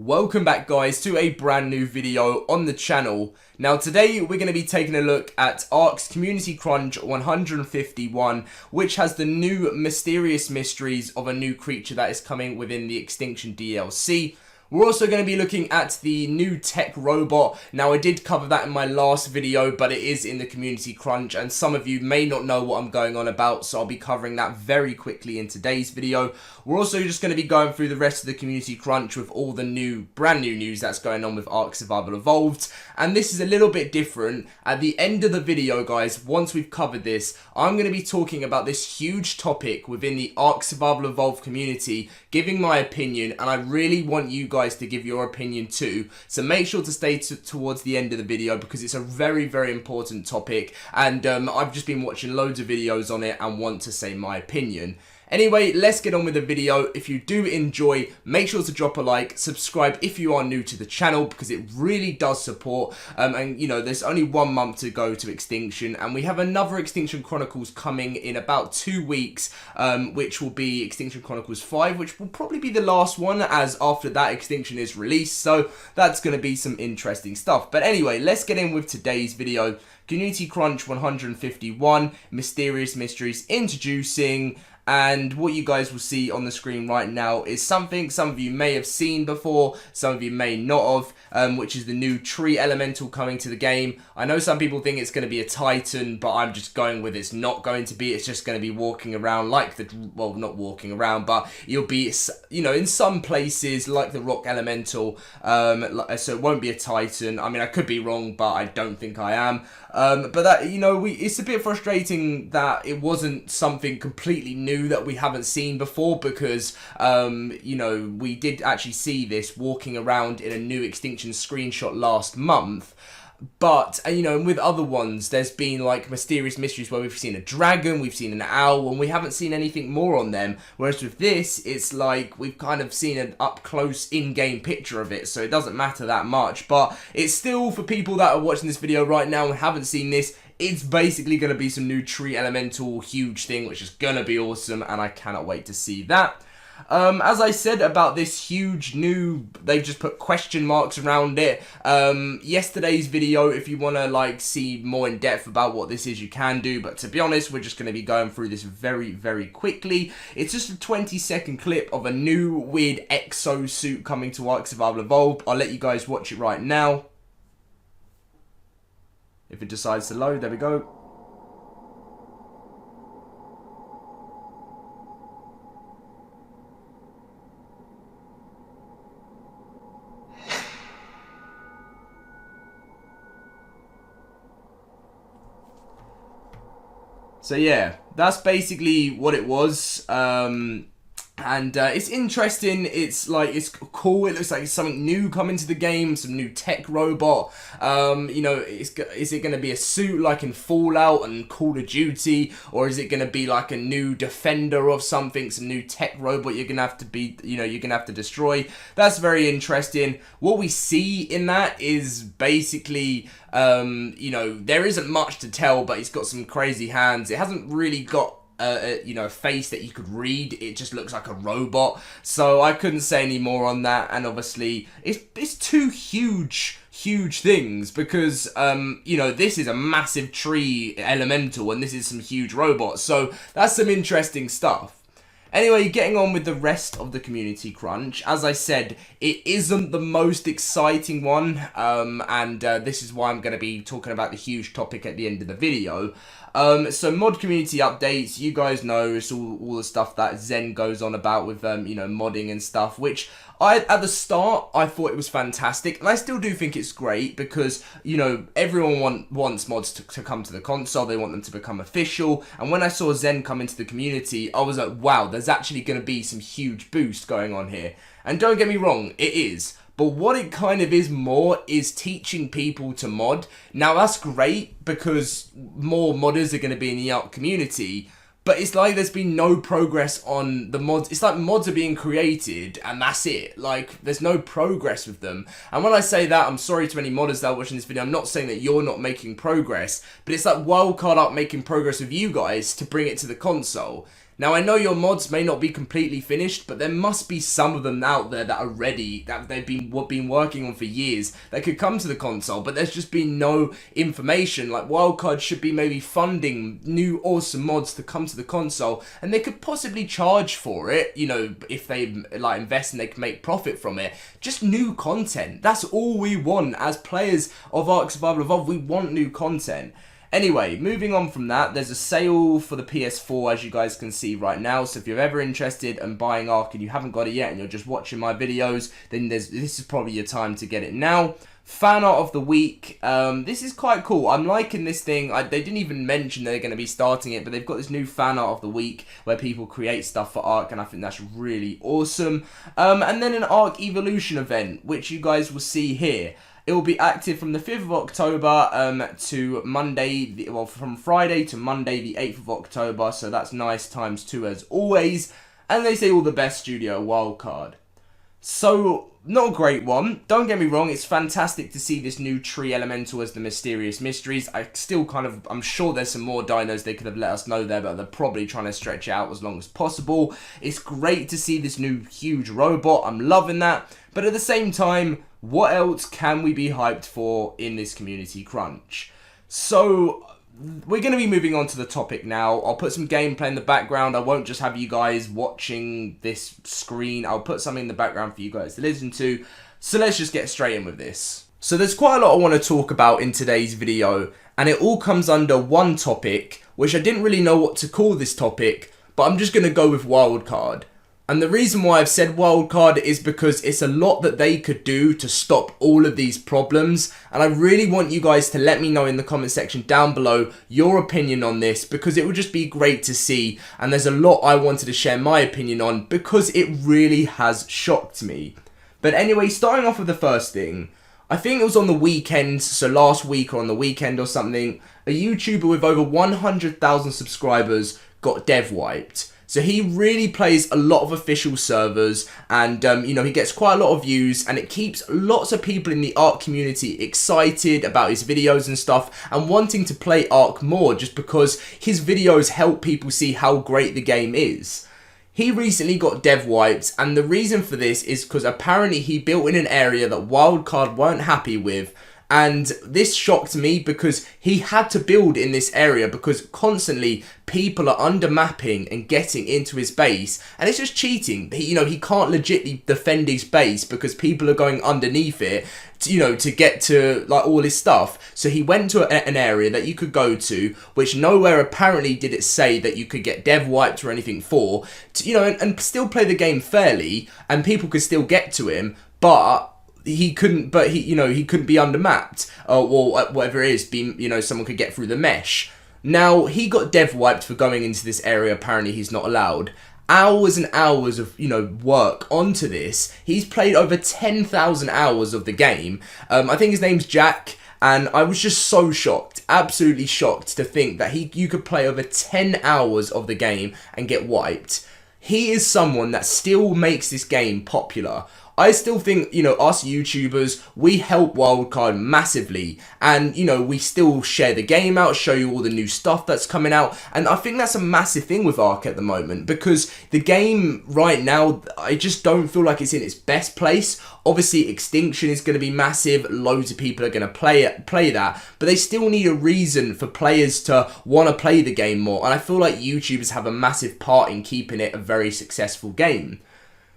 Welcome back guys to a brand new video on the channel. Now today we're going to be taking a look at Ark's Community Crunch 151, which has the new mysterious mysteries of a new creature that is coming within the Extinction DLC. We're also going to be looking at the new tech robot. Now I did cover that in my last video, but it is in the Community Crunch and some of you may not know what I'm going on about, so I'll be covering that very quickly in today's video. We're also just going to be going through the rest of the Community Crunch with all the brand new news that's going on with Ark Survival Evolved. And this is a little bit different. At the end of the video guys, once we've covered this, I'm going to be talking about this huge topic within the Ark Survival Evolved community, giving my opinion, and I really want you guys to give your opinion too, so make sure to stay towards the end of the video because it's a very important topic, and I've just been watching loads of videos on it and want to say my opinion. Anyway, let's get on with the video. If you do enjoy, make sure to drop a like, subscribe if you are new to the channel because it really does support, and you know, there's only 1 month to go to Extinction, and we have another Extinction Chronicles coming in about 2 weeks, which will be Extinction Chronicles 5, which will probably be the last one, as after that Extinction is released, so that's going to be some interesting stuff. But anyway, let's get in with today's video. Community Crunch 151, Mysterious Mysteries introducing. And what you guys will see on the screen right now is something some of you may have seen before, some of you may not have, which is the new tree elemental coming to the game. I know some people think it's going to be a Titan, but I'm just going with it's not going to be. It's just going to be walking around like the, well, not walking around, but you'll be, you know, in some places like the rock elemental, so it won't be a Titan. I mean, I could be wrong, but I don't think I am. But that, you know, it's a bit frustrating that it wasn't something completely new that we haven't seen before, because you know, we did actually see this walking around in a new Extinction screenshot last month. But, you know, with other ones, there's been, like, mysterious mysteries where we've seen a dragon, we've seen an owl, and we haven't seen anything more on them. Whereas with this, it's like we've kind of seen an up-close, in-game picture of it, so it doesn't matter that much. But it's still, for people that are watching this video right now and haven't seen this, it's basically going to be some new tree elemental huge thing, which is going to be awesome, and I cannot wait to see that. As I said about this huge new, they've just put question marks around it. Yesterday's video, if you want to like see more in depth about what this is, you can do, but to be honest, we're just going to be going through this very quickly. It's just a 20-second clip of a new weird exo suit coming to Ark Survival Evolved. I'll let you guys watch it right now. If it decides to load, there we go. So yeah, that's basically what it was. And it's interesting, it's like, it's cool, it looks like it's something new coming to the game, some new tech robot. You know, is it going to be a suit like in Fallout and Call of Duty, or is it going to be like a new defender of something, some new tech robot you're going to have to be, you know, you're going to have to destroy? That's very interesting. What we see in that is basically, you know, there isn't much to tell, but it's got some crazy hands. It hasn't really got you know, a face that you could read. It just looks like a robot, so I couldn't say any more on that. And obviously it's two huge things, because you know, this is a massive tree elemental and this is some huge robots, so that's some interesting stuff. Anyway, getting on with the rest of the Community Crunch. As I said, it isn't the most exciting one, and this is why I'm going to be talking about the huge topic at the end of the video. So mod community updates, you guys know it's all the stuff that Zen goes on about with, you know, modding and stuff, which at the start, I thought it was fantastic, and I still do think it's great because, you know, everyone wants mods to come to the console, they want them to become official, and when I saw Zen come into the community, I was like, wow, there's actually going to be some huge boost going on here. And don't get me wrong, it is. But what it kind of is more is teaching people to mod. Now that's great because more modders are going to be in the Ark community, but it's like there's been no progress on the mods. It's like mods are being created and that's it. Like, there's no progress with them. And when I say that, I'm sorry to any modders that are watching this video. I'm not saying that you're not making progress, but it's like Wildcard Ark making progress with you guys to bring it to the console. Now, I know your mods may not be completely finished, but there must be some of them out there that are ready, that they've been working on for years, that could come to the console, but there's just been no information. Like, Wildcard should be maybe funding new awesome mods to come to the console, and they could possibly charge for it, you know, if they, like, invest and they can make profit from it. Just new content. That's all we want as players of Ark Survival Evolved. We want new content. Anyway, moving on from that, there's a sale for the PS4, as you guys can see right now. So if you're ever interested in buying Ark and you haven't got it yet and you're just watching my videos, then this is probably your time to get it now. Fan art of the week. This is quite cool. I'm liking this thing. They didn't even mention they're going to be starting it, but they've got this new fan art of the week where people create stuff for Ark, and I think that's really awesome. And then an Ark Evolution event, which you guys will see here. It will be active from the 5th of October to Monday, from Friday to Monday the 8th of October, so that's nice times 2 as always. And they say all the best studio wildcard. So, not a great one. Don't get me wrong, it's fantastic to see this new tree elemental as the Mysterious Mysteries. I'm sure there's some more dinos they could have let us know there, but they're probably trying to stretch it out as long as possible. It's great to see this new huge robot. I'm loving that. But at the same time, what else can we be hyped for in this community crunch? So, we're going to be moving on to the topic now. I'll put some gameplay in the background. I won't just have you guys watching this screen. I'll put something in the background for you guys to listen to. So let's just get straight in with this. So there's quite a lot I want to talk about in today's video, and it all comes under one topic, which I didn't really know what to call this topic, but I'm just going to go with wildcard. And the reason why I've said wildcard is because it's a lot that they could do to stop all of these problems. And I really want you guys to let me know in the comment section down below your opinion on this, because it would just be great to see. And there's a lot I wanted to share my opinion on because it really has shocked me. But anyway, starting off with the first thing. I think it was on the weekend, so last week or on the weekend or something, a YouTuber with over 100,000 subscribers got dev wiped. So he really plays a lot of official servers, and you know, he gets quite a lot of views, and it keeps lots of people in the Ark community excited about his videos and stuff and wanting to play Ark more, just because his videos help people see how great the game is. He recently got dev wiped, and the reason for this is because apparently he built in an area that Wildcard weren't happy with. And this shocked me because he had to build in this area because constantly people are undermapping and getting into his base, and it's just cheating. He can't legitimately defend his base because people are going underneath it, to get to like all his stuff. So he went to an area that you could go to, which nowhere apparently did it say that you could get dev wiped or anything for, and still play the game fairly, and people could still get to him, but he couldn't be undermapped, or whatever it is, someone could get through the mesh. Now, he got dev wiped for going into this area apparently he's not allowed. Hours and hours of, work onto this. He's played over 10,000 hours of the game. I think his name's Jack, and I was just so shocked, absolutely shocked to think that you could play over 10 hours of the game and get wiped. He is someone that still makes this game popular. I still think, us YouTubers, we help Wildcard massively, and, we still share the game out, show you all the new stuff that's coming out, and I think that's a massive thing with Ark at the moment, because the game right now, I just don't feel like it's in its best place. Obviously, Extinction is going to be massive, loads of people are going to play that, but they still need a reason for players to want to play the game more, and I feel like YouTubers have a massive part in keeping it a very successful game.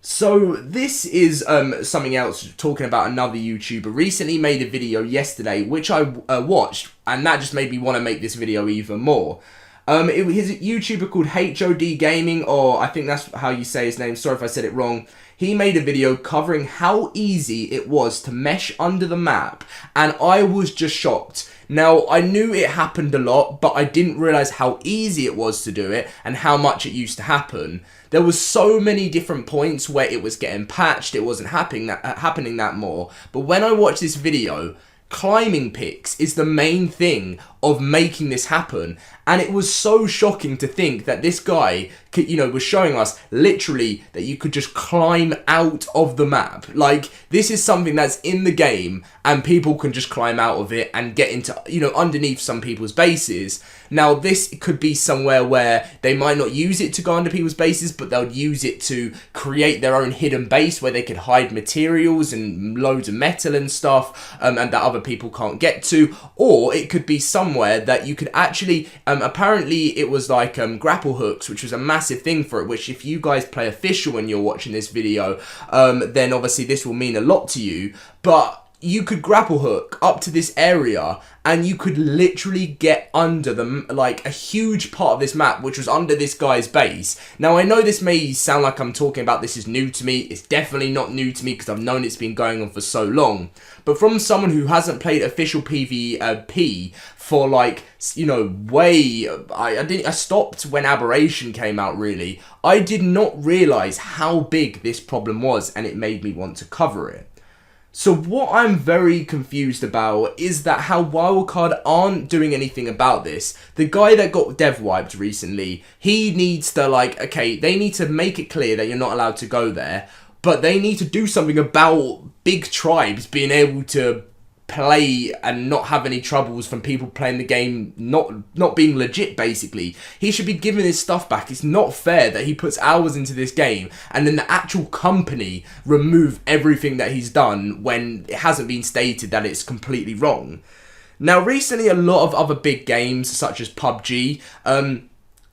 So this is something else, talking about another YouTuber. Recently made a video yesterday, which I watched, and that just made me want to make this video even more. He's a YouTuber called HOD Gaming, or I think that's how you say his name, sorry if I said it wrong. He made a video covering how easy it was to mesh under the map, and I was just shocked. Now, I knew it happened a lot, but I didn't realise how easy it was to do it and how much it used to happen. There was so many different points where it was getting patched, it wasn't happening that more. But when I watched this video, climbing picks is the main thing of making this happen. And it was so shocking to think that this guy, was showing us literally that you could just climb out of the map. Like, this is something that's in the game and people can just climb out of it and get into, underneath some people's bases. Now, this could be somewhere where they might not use it to go under people's bases, but they'll use it to create their own hidden base where they could hide materials and loads of metal and stuff, and that other people can't get to. Or it could be somewhere that you could actually, apparently it was like grapple hooks, which was a massive thing for it, which if you guys play official when you're watching this video, then obviously this will mean a lot to you. But you could grapple hook up to this area and you could literally get under them, like a huge part of this map, which was under this guy's base. Now, I know this may sound like I'm talking about this is new to me. It's definitely not new to me because I've known it's been going on for so long. But from someone who hasn't played official PvP for like, I stopped when Aberration came out, really. I did not realise how big this problem was, and it made me want to cover it. So what I'm very confused about is that how Wildcard aren't doing anything about this. The guy that got dev wiped recently, he needs to they need to make it clear that you're not allowed to go there, but they need to do something about big tribes being able to play and not have any troubles from people playing the game not being legit. Basically, he should be giving his stuff back. It's not fair that he puts hours into this game and then the actual company remove everything that he's done when it hasn't been stated that it's completely wrong. Now, recently a lot of other big games such as PUBG,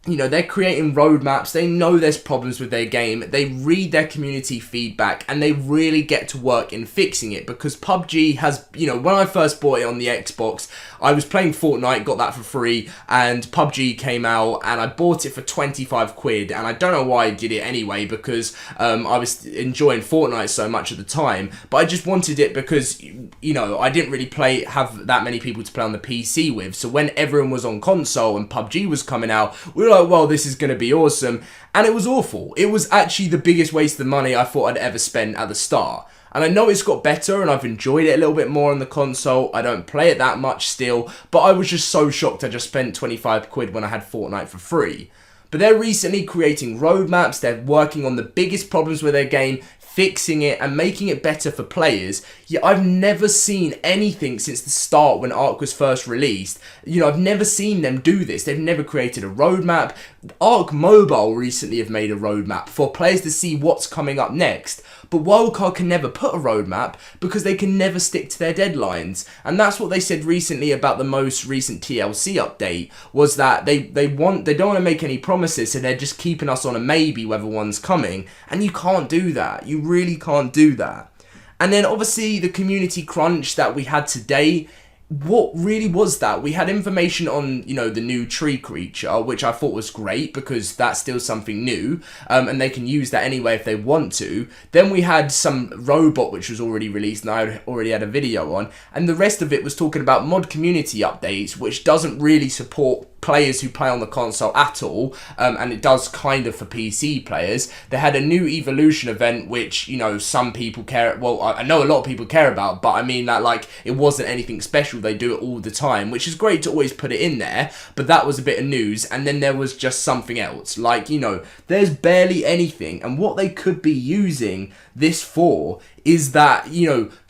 they're creating roadmaps. They know there's problems with their game. They read their community feedback and they really get to work in fixing it, because PUBG has, when I first bought it on the Xbox, I was playing Fortnite, got that for free, and PUBG came out and I bought it for 25 quid, and I don't know why I did it anyway, because I was enjoying Fortnite so much at the time, but I just wanted it because, I didn't really have that many people to play on the PC with, so when everyone was on console and PUBG was coming out, we were like, well, this is going to be awesome, and it was awful. It was actually the biggest waste of money I thought I'd ever spent at the start. And I know it's got better and I've enjoyed it a little bit more on the console. I don't play it that much still, but I was just so shocked I just spent 25 quid when I had Fortnite for free. But they're recently creating roadmaps, they're working on the biggest problems with their game, fixing it and making it better for players. Yet I've never seen anything since the start when Ark was first released. I've never seen them do this. They've never created a roadmap. Ark Mobile recently have made a roadmap for players to see what's coming up next. But Wildcard can never put a roadmap because they can never stick to their deadlines. And that's what they said recently about the most recent TLC update, was that they don't want to make any promises, so they're just keeping us on a maybe whether one's coming. And you can't do that. You really can't do that. And then obviously the community crunch that we had today, what really was that? We had information on, the new tree creature, which I thought was great because that's still something new, and they can use that anyway if they want to. Then we had some robot, which was already released and I already had a video on, and the rest of it was talking about mod community updates, which doesn't really support players who play on the console at all, and it does kind of for PC players. They had a new evolution event, which, some people care, well, I know a lot of people care about, but I mean that, it wasn't anything special. They do it all the time, which is great to always put it in there, but that was a bit of news. And then there was just something else, there's barely anything, and what they could be using this for is that,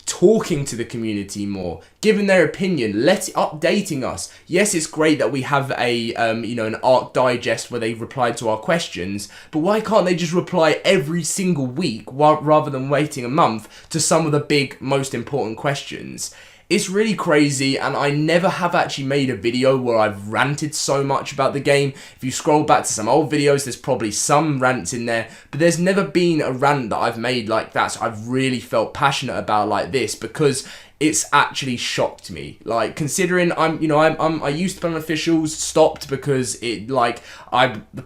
talking to the community more, giving their opinion, updating us. Yes, it's great that we have a an Ark digest where they replied to our questions, but why can't they just reply every single week rather than waiting a month to some of the big, most important questions? It's really crazy, and I never have actually made a video where I've ranted so much about the game. If you scroll back to some old videos, there's probably some rants in there, but there's never been a rant that I've made like that, so I've really felt passionate about like this, because it's actually shocked me. Considering I used to play on officials, stopped because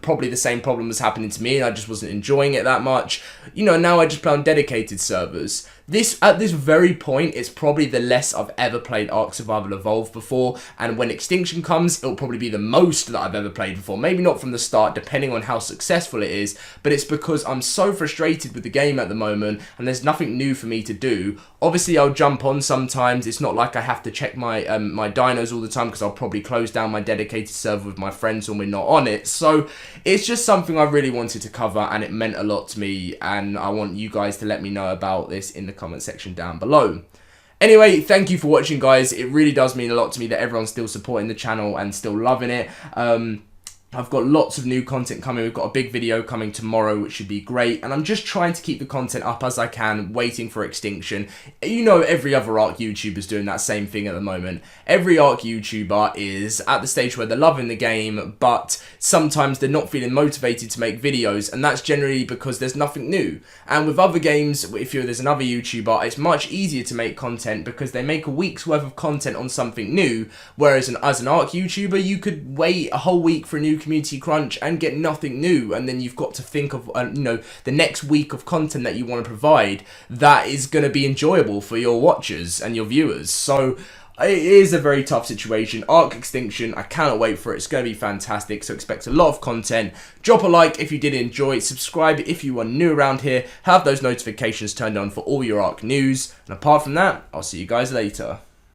probably the same problem was happening to me and I just wasn't enjoying it that much. Now I just play on dedicated servers. At this very point, it's probably the less I've ever played Ark Survival Evolved before, and when Extinction comes, it'll probably be the most that I've ever played before. Maybe not from the start, depending on how successful it is, but it's because I'm so frustrated with the game at the moment, and there's nothing new for me to do. Obviously, I'll jump on sometimes sometimes. It's not like I have to check my my dinos all the time, because I'll probably close down my dedicated server with my friends when we're not on it. So it's just something I really wanted to cover, and it meant a lot to me, and I want you guys to let me know about this in the comment section down below. Anyway, thank you for watching, guys. It really does mean a lot to me that everyone's still supporting the channel and still loving it. I've got lots of new content coming. We've got a big video coming tomorrow, which should be great. And I'm just trying to keep the content up as I can, waiting for Extinction. You know, every other Ark YouTuber's doing that same thing at the moment. Every Ark YouTuber is at the stage where they're loving the game, but sometimes they're not feeling motivated to make videos. And that's generally because there's nothing new. And with other games, if there's another YouTuber, it's much easier to make content because they make a week's worth of content on something new. Whereas as an Ark YouTuber, you could wait a whole week for a new community crunch and get nothing new, and then you've got to think of you know, the next week of content that you want to provide that is going to be enjoyable for your watchers and your viewers. So it is a very tough situation. Ark Extinction, I cannot wait for it. It's going to be fantastic, so expect a lot of content. Drop a like if you did enjoy, subscribe if you are new around here, have those notifications turned on for all your Ark news, and apart from that, I'll see you guys later.